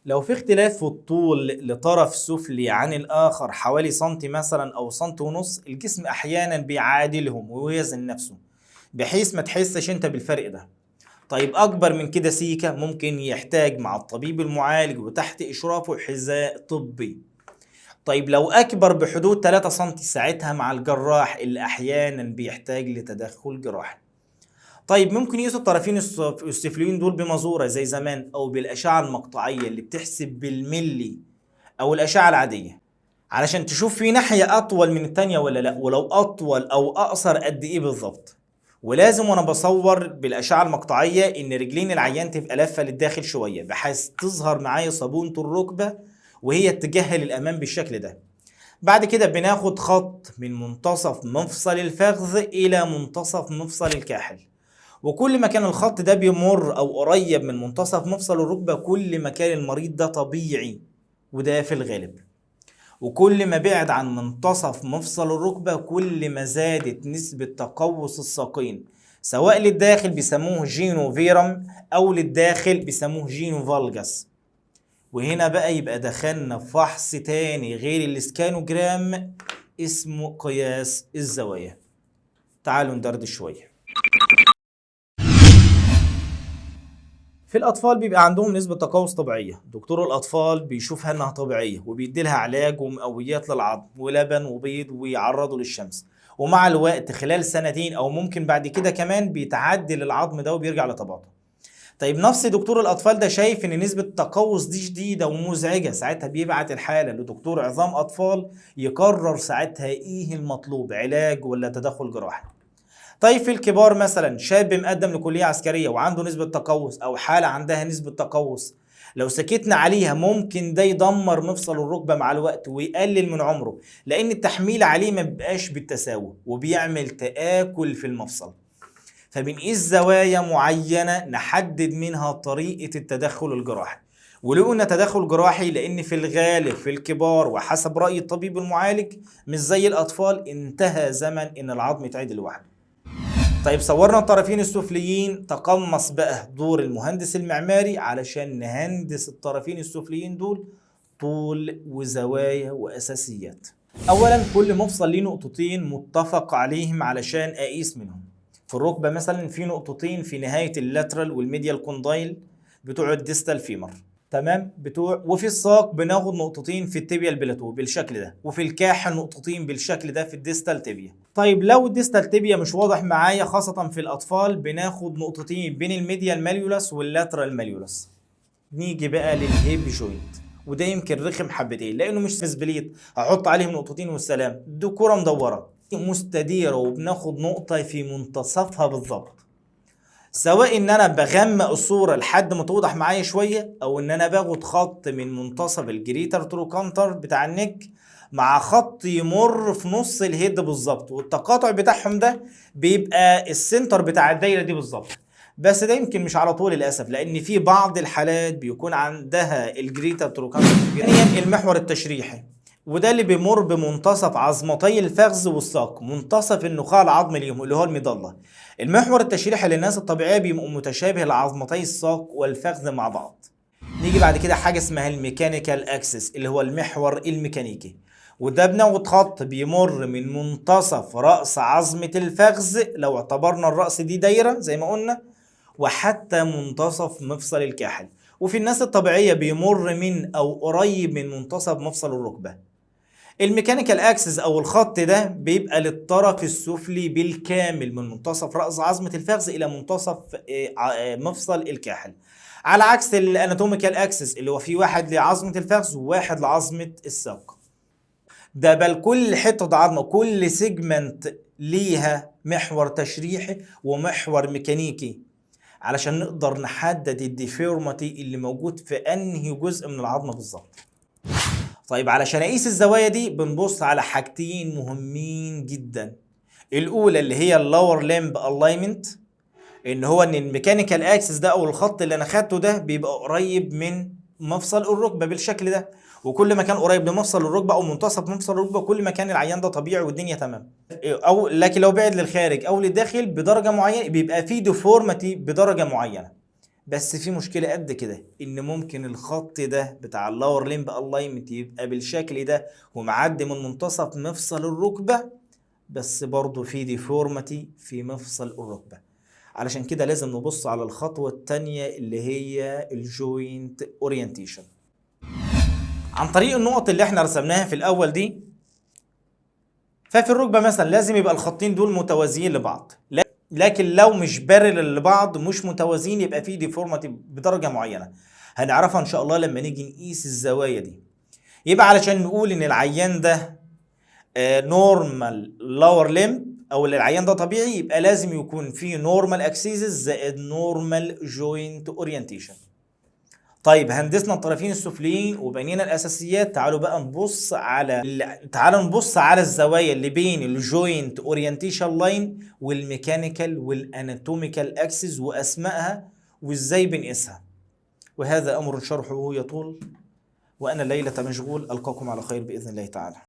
لو في اختلاف في الطول لطرف سفلي عن الآخر حوالي سنتي مثلا أو سنتي ونص، الجسم أحيانا بيعادلهم ويوازن نفسه بحيث ما تحسش أنت بالفرق ده. طيب أكبر من كده سيكة ممكن يحتاج مع الطبيب المعالج وتحت إشرافه حذاء طبي. طيب لو أكبر بحدود 3 سنتي ساعتها مع الجراح اللي أحيانا بيحتاج لتدخل جراحي. طيب ممكن يقيسوا الطرفين السفليين دول بمازورة زي زمان أو بالأشعة المقطعية اللي بتحسب بالملي أو الأشعة العادية علشان تشوف في ناحية أطول من التانية ولا لأ، ولو أطول أو أقصر قد إيه بالظبط. ولازم وأنا بصور بالأشعة المقطعية إن رجلين العيان تبقى لفة للداخل شوية بحيث تظهر معايا صابونة الركبة وهي اتجاهها للأمام بالشكل ده. بعد كده بناخد خط من منتصف مفصل الفخذ إلى منتصف مفصل الكاحل، وكل ما كان الخط ده بيمر او قريب من منتصف مفصل الركبة كل ما كان المريض ده طبيعي، وده في الغالب. وكل ما بعد عن منتصف مفصل الركبة كل ما زادت نسبة تقوس الساقين، سواء للداخل بيسموه جينو فيرم او للداخل بيسموه جينو فالجاس. وهنا بقى يبقى دخلنا في فحص تاني غير الاسكانوجرام اسمه قياس الزوايا. تعالوا ندردش شوية. في الأطفال بيبقى عندهم نسبة تقوس طبيعية، دكتور الأطفال بيشوفها إنها طبيعية وبيديلها علاج ومقويات للعظم ولبن وبيض ويعرضوا للشمس، ومع الوقت خلال سنتين أو ممكن بعد كده كمان بيتعدل العظم ده وبيرجع لطبيعته. طيب نفس دكتور الأطفال ده شايف إن نسبة التقوس دي شديدة ومزعجة، ساعتها بيبعت الحالة لدكتور عظام أطفال يقرر ساعتها إيه المطلوب، علاج ولا تدخل جراحي. طيب في الكبار مثلا شاب مقدم لكلية عسكرية وعنده نسبة تقوس أو حالة عندها نسبة تقوس، لو سكتنا عليها ممكن ده يدمر مفصل الركبة مع الوقت ويقلل من عمره، لأن التحميل عليه ما بيبقاش بالتساوي وبيعمل تآكل في المفصل. فبنقيس زوايا معينة نحدد منها طريقة التدخل الجراحي. وليه قلنا تدخل جراحي؟ لأن في الغالب في الكبار وحسب رأي الطبيب المعالج مش زي الأطفال انتهى زمن إن العظم يتعدل لوحده. طيب صورنا الطرفين السفليين، تقمص بقى دور المهندس المعماري علشان نهندس الطرفين السفليين دول طول وزوايا وأساسيات. أولا كل مفصل ليه نقطتين متفق عليهم علشان أقيس منهم. في الركبة مثلا في نقطتين في نهاية اللاترال والميديال كوندايل بتوع الديستال فيمر، تمام وفي الساق بناخد نقطتين في التيبيال بلاتو بالشكل ده، وفي الكاحل نقطتين بالشكل ده في الديستال تيبيا. طيب لو الديستال تيبيا مش واضح معايا خاصة في الأطفال بناخد نقطتين بين الميديال ماليولس واللاترال ماليولس. نيجي بقى للهيب جوينت، وده يمكن رخم حبتين لأنه مش فيزبليت هحط عليهم نقطتين والسلام، دي كرة مدورة مستديرة وبناخد نقطة في منتصفها بالظبط، سواء ان انا بغمق الصوره لحد ما توضح معايا شويه او ان انا باخد خط من منتصف الجريتر تروكانتر بتاع النك مع خط يمر في نص الهيد بالظبط، والتقاطع بتاعهم ده بيبقى السنتر بتاع الدايره دي بالظبط. بس ده يمكن مش على طول للاسف، لان في بعض الحالات بيكون عندها الجريتر تروكانتر. ثانيا المحور التشريحي، وده اللي بيمر بمنتصف عظمتي الفخذ والساق، منتصف النخاع العظمي ليهم اللي هو المظله. المحور التشريحي للناس الطبيعيه بيبقى متشابه لعظمتي الساق والفخذ مع بعض. نيجي بعد كده حاجه اسمها الميكانيكال اكسس اللي هو المحور الميكانيكي، وده بناخد خط بيمر من منتصف راس عظمه الفخذ لو اعتبرنا الراس دي دايره زي ما قلنا، وحتى منتصف مفصل الكاحل. وفي الناس الطبيعيه بيمر من او قريب من منتصف مفصل الركبه. الميكانيكال اكسس او الخط ده بيبقى للطرف السفلي بالكامل من منتصف رأس عظمة الفخذ الى منتصف مفصل الكاحل، على عكس الاناتوميكال اكسس اللي هو فيه واحد لعظمة الفخذ وواحد لعظمة الساق. ده بل كل حتة عظمة كل سيجمنت ليها محور تشريحي ومحور ميكانيكي علشان نقدر نحدد الديفيرماتي اللي موجود في انهي جزء من العظمة بالظبط. طيب علشان اقيس الزوايا دي بنبص على حاجتين مهمين جدا. الاولى اللي هي اللور ليمب الاينمنت، ان هو ان الميكانيكال اكسس ده او الخط اللي انا خدته ده بيبقى قريب من مفصل الركبه بالشكل ده، وكل ما كان قريب لمفصل الركبه او منتصف مفصل الركبه كل ما كان العيان ده طبيعي والدنيا تمام. او لكن لو بعد للخارج او للداخل بدرجه معينه بيبقى فيه ديفورماتي بدرجه معينه. بس في مشكلة قد كده، ان ممكن الخط ده بتاع اللور ليمب الاينمنت يبقى بالشكل ده ومعدي من منتصف مفصل الركبة، بس برضه في ديفورماتي في مفصل الركبة. علشان كده لازم نبص على الخطوة التانية اللي هي الجوينت اورينتيشن عن طريق النقط اللي احنا رسمناها في الاول دي. ففي الركبة مثلا لازم يبقى الخطين دول متوازيين لبعض، لكن لو مش بارل لبعض مش متوازيين يبقى في ديفورماتي بدرجة معينة، هنعرفها ان شاء الله لما نيجي نقيس الزوايا دي. يبقى علشان نقول ان العيان ده نورمال لور ليمب او العيان ده طبيعي، يبقى لازم يكون فيه نورمال اكسيسز زائد نورمال جوينت اورينتيشن. طيب هندسنا الطرفين السفليين وبنينا الاساسيات، تعالوا نبص على الزوايا اللي بين الجوينت اورينتيشن لاين والميكانيكال والاناتوميكال اكسس واسمائها وازاي بنقيسها، وهذا امر شرحه يطول، وانا الليله مشغول. القاكم على خير باذن الله تعالى.